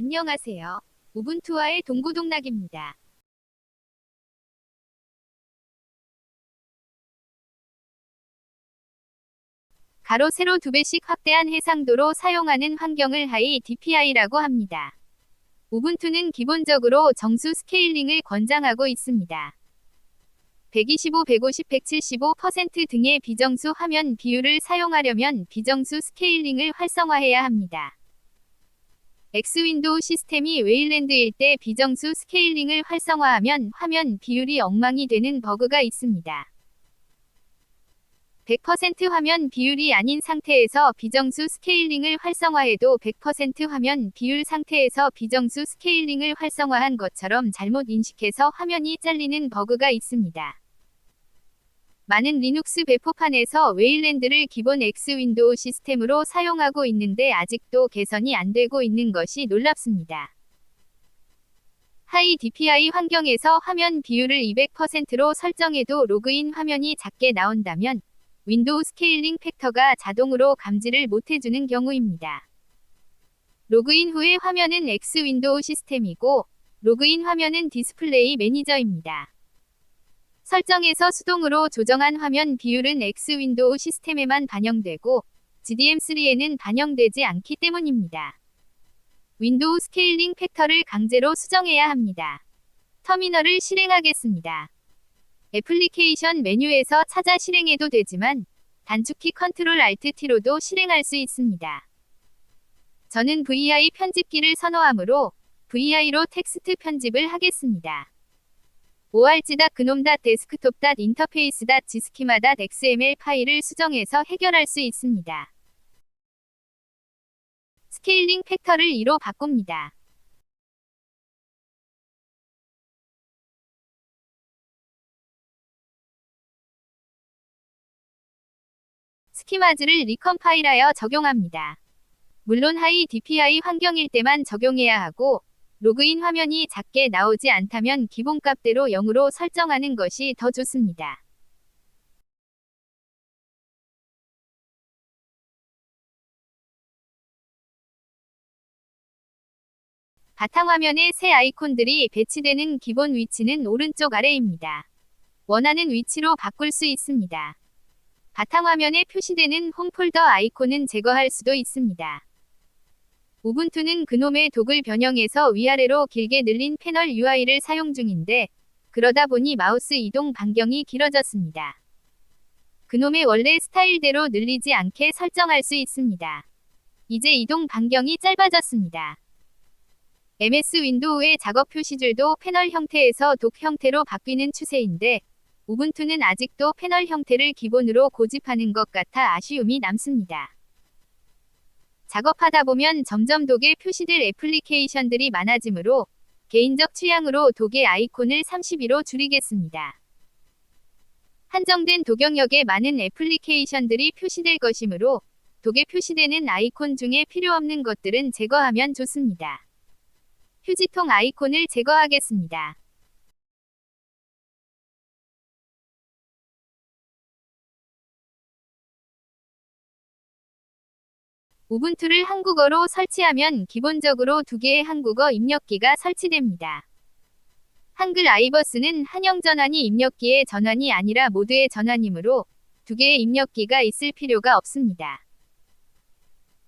안녕하세요. 우분투와의 동고동락입니다. 가로 세로 2배씩 확대한 해상도로 사용하는 환경을 하이 DPI라고 합니다. 우분투는 기본적으로 정수 스케일링을 권장하고 있습니다. 125, 150, 175% 등의 비정수 화면 비율을 사용하려면 비정수 스케일링을 활성화해야 합니다. X윈도우 시스템이 웨일랜드일 때 비정수 스케일링을 활성화하면 화면 비율이 엉망이 되는 버그가 있습니다. 100% 화면 비율이 아닌 상태에서 비정수 스케일링을 활성화해도 100% 화면 비율 상태에서 비정수 스케일링을 활성화한 것처럼 잘못 인식해서 화면이 잘리는 버그가 있습니다. 많은 리눅스 배포판에서 웨일랜드를 기본 X윈도우 시스템으로 사용하고 있는데 아직도 개선이 안 되고 있는 것이 놀랍습니다. 하이 DPI 환경에서 화면 비율을 200%로 설정해도 로그인 화면이 작게 나온다면 윈도우 스케일링 팩터가 자동으로 감지를 못해주는 경우입니다. 로그인 후의 화면은 X윈도우 시스템이고 로그인 화면은 디스플레이 매니저입니다. 설정에서 수동으로 조정한 화면 비율은 X윈도우 시스템에만 반영되고 GDM3에는 반영되지 않기 때문입니다. 윈도우 스케일링 팩터를 강제로 수정해야 합니다. 터미널을 실행하겠습니다. 애플리케이션 메뉴에서 찾아 실행해도 되지만 단축키 컨트롤 알트 T로도 실행할 수 있습니다. 저는 VI 편집기를 선호하므로 VI로 텍스트 편집을 하겠습니다. org.gnome.desktop.interface.gschema.xml 파일을 수정해서 해결할 수 있습니다. 스케일링 팩터를 2로 바꿉니다. 스키마즈를 리컴파일하여 적용합니다. 물론 하이 DPI 환경일 때만 적용해야 하고 로그인 화면이 작게 나오지 않다면 기본값대로 0으로 설정하는 것이 더 좋습니다. 바탕화면에 새 아이콘들이 배치되는 기본 위치는 오른쪽 아래입니다. 원하는 위치로 바꿀 수 있습니다. 바탕화면에 표시되는 홈 폴더 아이콘은 제거할 수도 있습니다. 우분투는 그놈의 독을 변형해서 위아래로 길게 늘린 패널 UI를 사용 중인데 그러다 보니 마우스 이동 반경이 길어졌습니다. 그놈의 원래 스타일대로 늘리지 않게 설정할 수 있습니다. 이제 이동 반경이 짧아졌습니다. MS 윈도우의 작업 표시줄도 패널 형태에서 독 형태로 바뀌는 추세인데 우분투는 아직도 패널 형태를 기본으로 고집하는 것 같아 아쉬움이 남습니다. 작업하다 보면 점점 독에 표시될 애플리케이션들이 많아지므로 개인적 취향으로 독의 아이콘을 32로 줄이겠습니다. 한정된 독영역에 많은 애플리케이션들이 표시될 것이므로 독에 표시되는 아이콘 중에 필요없는 것들은 제거하면 좋습니다. 휴지통 아이콘을 제거하겠습니다. 우분투를 한국어로 설치하면 기본적으로 2개의 한국어 입력기가 설치됩니다. 한글 아이버스는 한영 전환이 입력기의 전환이 아니라 모드의 전환이므로 2개의 입력기가 있을 필요가 없습니다.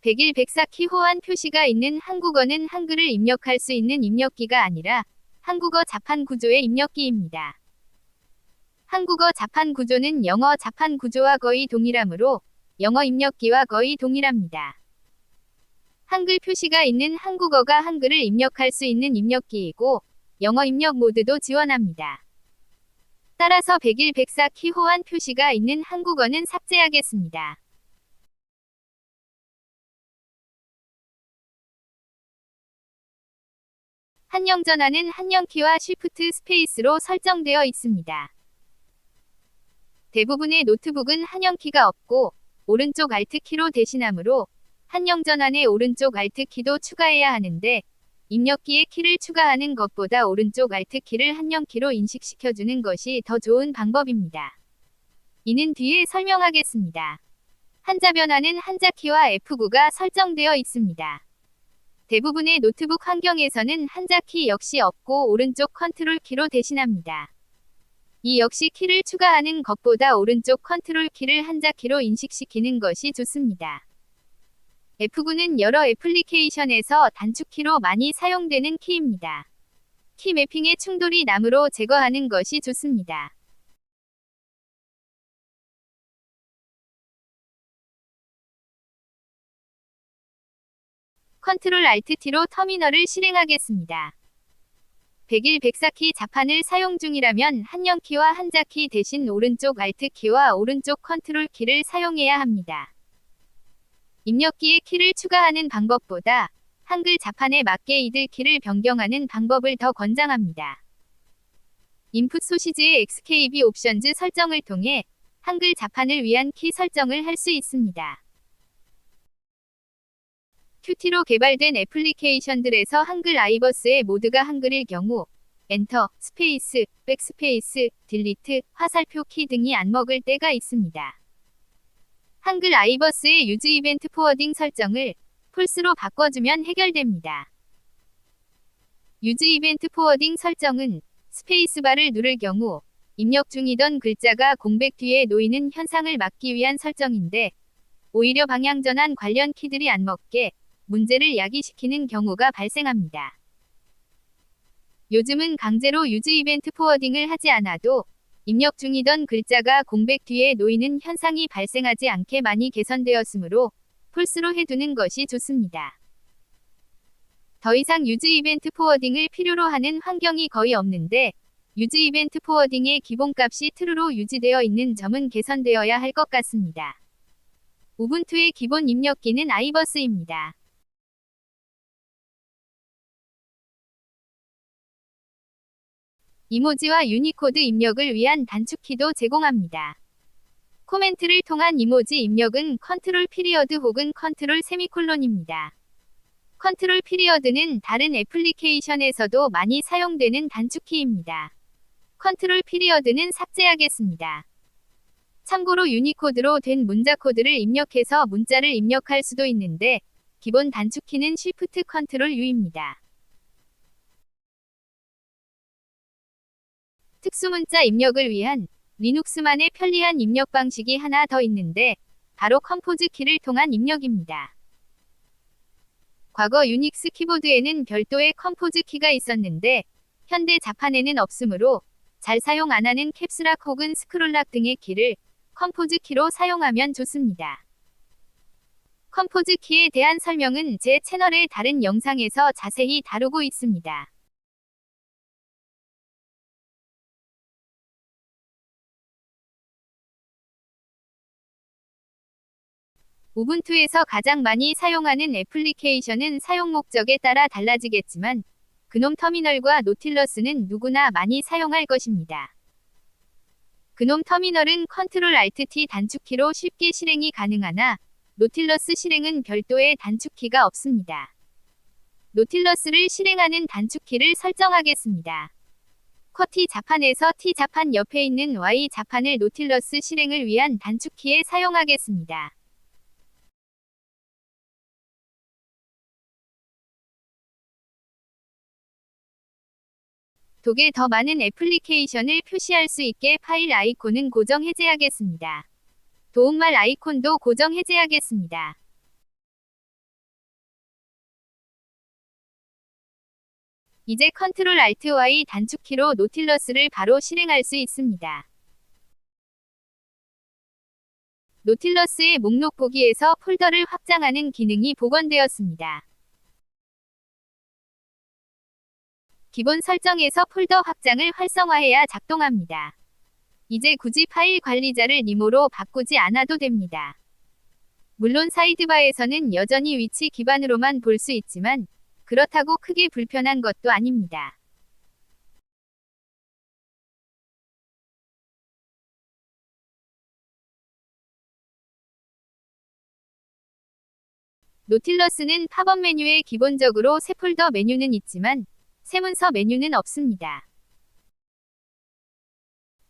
101, 104키 호환 표시가 있는 한국어는 한글을 입력할 수 있는 입력기가 아니라 한국어 자판 구조의 입력기입니다. 한국어 자판 구조는 영어 자판 구조와 거의 동일하므로 영어 입력기와 거의 동일합니다. 한글 표시가 있는 한국어가 한글을 입력할 수 있는 입력기이고 영어 입력 모드도 지원합니다. 따라서 101, 104키 호환 표시가 있는 한국어는 삭제하겠습니다. 한영 전환은 한영키와 쉬프트 스페이스로 설정되어 있습니다. 대부분의 노트북은 한영키가 없고 오른쪽 알트키로 대신하므로 한영 전환의 오른쪽 알트키도 추가해야 하는데 입력기에 키를 추가하는 것보다 오른쪽 알트키를 한영키로 인식시켜주는 것이 더 좋은 방법입니다. 이는 뒤에 설명하겠습니다. 한자 변환은 한자키와 F9가 설정되어 있습니다. 대부분의 노트북 환경에서는 한자키 역시 없고 오른쪽 컨트롤 키로 대신합니다. 이 역시 키를 추가하는 것보다 오른쪽 컨트롤 키를 한자키로 인식시키는 것이 좋습니다. F9는 여러 애플리케이션에서 단축키로 많이 사용되는 키입니다. 키 매핑의 충돌이 남으로 제거하는 것이 좋습니다. 컨트롤 알트 T로 터미널을 실행하겠습니다. 101, 104키 자판을 사용 중이라면 한영키와 한자키 대신 오른쪽 알트키와 오른쪽 컨트롤 키를 사용해야 합니다. 입력기에 키를 추가하는 방법보다 한글 자판에 맞게 이들 키를 변경하는 방법을 더 권장합니다. 인풋 소시지의 XKB 옵션즈 설정을 통해 한글 자판을 위한 키 설정을 할 수 있습니다. Qt로 개발된 애플리케이션들에서 한글 아이버스의 모드가 한글일 경우 엔터, 스페이스, 백스페이스, 딜리트, 화살표 키 등이 안 먹을 때가 있습니다. 한글 아이버스의 유즈 이벤트 포워딩 설정을 폴스로 바꿔주면 해결됩니다. 유즈 이벤트 포워딩 설정은 스페이스바를 누를 경우 입력 중이던 글자가 공백 뒤에 놓이는 현상을 막기 위한 설정인데 오히려 방향전환 관련 키들이 안 먹게 문제를 야기시키는 경우가 발생합니다. 요즘은 강제로 유즈 이벤트 포워딩을 하지 않아도 입력 중이던 글자가 공백 뒤에 놓이는 현상이 발생하지 않게 많이 개선되었으므로 폴스로 해두는 것이 좋습니다. 더 이상 유즈 이벤트 포워딩을 필요로 하는 환경이 거의 없는데 유즈 이벤트 포워딩의 기본값이 true로 유지되어 있는 점은 개선되어야 할 것 같습니다. 우분투의 기본 입력기는 아이버스입니다. 이모지와 유니코드 입력을 위한 단축키도 제공합니다. 코멘트를 통한 이모지 입력은 컨트롤 피리어드 혹은 컨트롤 세미콜론입니다. 컨트롤 피리어드는 다른 애플리케이션에서도 많이 사용되는 단축키입니다. 컨트롤 피리어드는 삭제하겠습니다. 참고로 유니코드로 된 문자 코드를 입력해서 문자를 입력할 수도 있는데 기본 단축키는 Shift 컨트롤 U입니다. 특수문자 입력을 위한 리눅스만의 편리한 입력 방식이 하나 더 있는데 바로 컴포즈 키를 통한 입력입니다. 과거 유닉스 키보드에는 별도의 컴포즈 키가 있었는데 현대 자판에는 없으므로 잘 사용 안 하는 캡스락 혹은 스크롤락 등의 키를 컴포즈 키로 사용하면 좋습니다. 컴포즈 키에 대한 설명은 제 채널의 다른 영상에서 자세히 다루고 있습니다. 우분투에서 가장 많이 사용하는 애플리케이션은 사용 목적에 따라 달라지겠지만 그놈 터미널과 노틸러스는 누구나 많이 사용할 것입니다. 그놈 터미널은 컨트롤 알트 T 단축키로 쉽게 실행이 가능하나 노틸러스 실행은 별도의 단축키가 없습니다. 노틸러스를 실행하는 단축키를 설정하겠습니다. 쿼티 자판에서 T 자판 옆에 있는 Y 자판을 노틸러스 실행을 위한 단축키에 사용하겠습니다. 독에 더 많은 애플리케이션을 표시할 수 있게 파일 아이콘은 고정 해제하겠습니다. 도움말 아이콘도 고정 해제하겠습니다. 이제 컨트롤 알트 Y 단축키로 노틸러스를 바로 실행할 수 있습니다. 노틸러스의 목록 보기에서 폴더를 확장하는 기능이 복원되었습니다. 기본 설정에서 폴더 확장을 활성화해야 작동합니다. 이제 굳이 파일 관리자를 니모로 바꾸지 않아도 됩니다. 물론 사이드바에서는 여전히 위치 기반으로만 볼 수 있지만 그렇다고 크게 불편한 것도 아닙니다. 노틸러스는 팝업 메뉴에 기본적으로 새 폴더 메뉴는 있지만 새 문서 메뉴는 없습니다.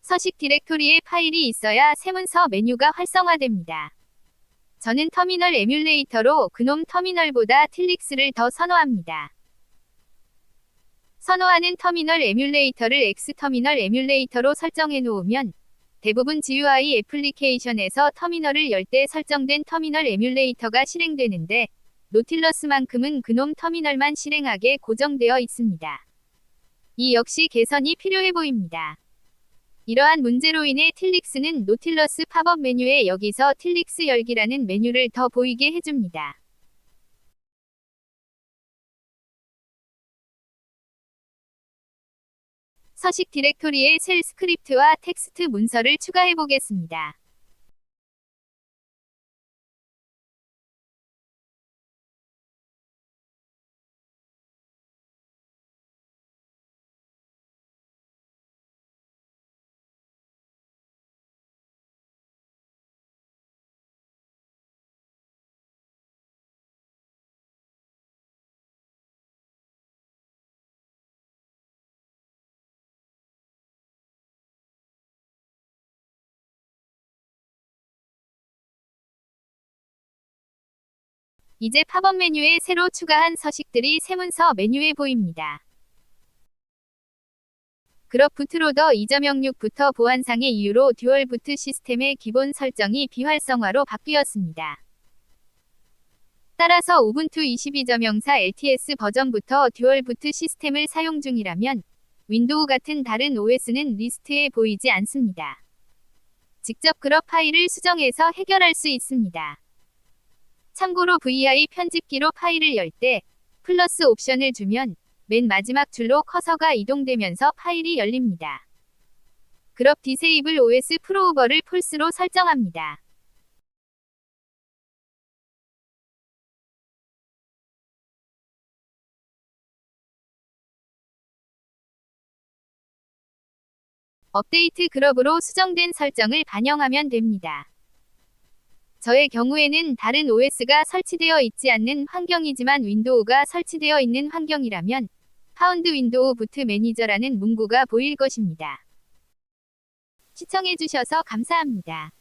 서식 디렉토리에 파일이 있어야 새 문서 메뉴가 활성화됩니다. 저는 터미널 에뮬레이터로 그놈 터미널보다 틸릭스를 더 선호합니다. 선호하는 터미널 에뮬레이터를 X터미널 에뮬레이터로 설정해 놓으면 대부분 GUI 애플리케이션에서 터미널을 열 때 설정된 터미널 에뮬레이터가 실행되는데 노틸러스만큼은 그놈 터미널만 실행하게 고정되어 있습니다. 이 역시 개선이 필요해 보입니다. 이러한 문제로 인해 틸릭스는 노틸러스 팝업 메뉴에 여기서 틸릭스 열기라는 메뉴를 더 보이게 해줍니다. 서식 디렉토리에 쉘 스크립트와 텍스트 문서를 추가해 보겠습니다. 이제 팝업 메뉴에 새로 추가한 서식들이 새 문서 메뉴에 보입니다. 그룹 부트로더 2.06부터 보안상의 이유로 듀얼 부트 시스템의 기본 설정이 비활성화로 바뀌었습니다. 따라서 우분투 22.04 LTS 버전부터 듀얼 부트 시스템을 사용 중이라면 윈도우 같은 다른 OS는 리스트에 보이지 않습니다. 직접 그룹 파일을 수정해서 해결할 수 있습니다. 참고로 VI 편집기로 파일을 열 때 플러스 옵션을 주면 맨 마지막 줄로 커서가 이동되면서 파일이 열립니다. 그룹 디세이블 OS 프로우버를 폴스로 설정합니다. 업데이트 그룹으로 수정된 설정을 반영하면 됩니다. 저의 경우에는 다른 OS가 설치되어 있지 않는 환경이지만 윈도우가 설치되어 있는 환경이라면 파운드 윈도우 부트 매니저라는 문구가 보일 것입니다. 시청해주셔서 감사합니다.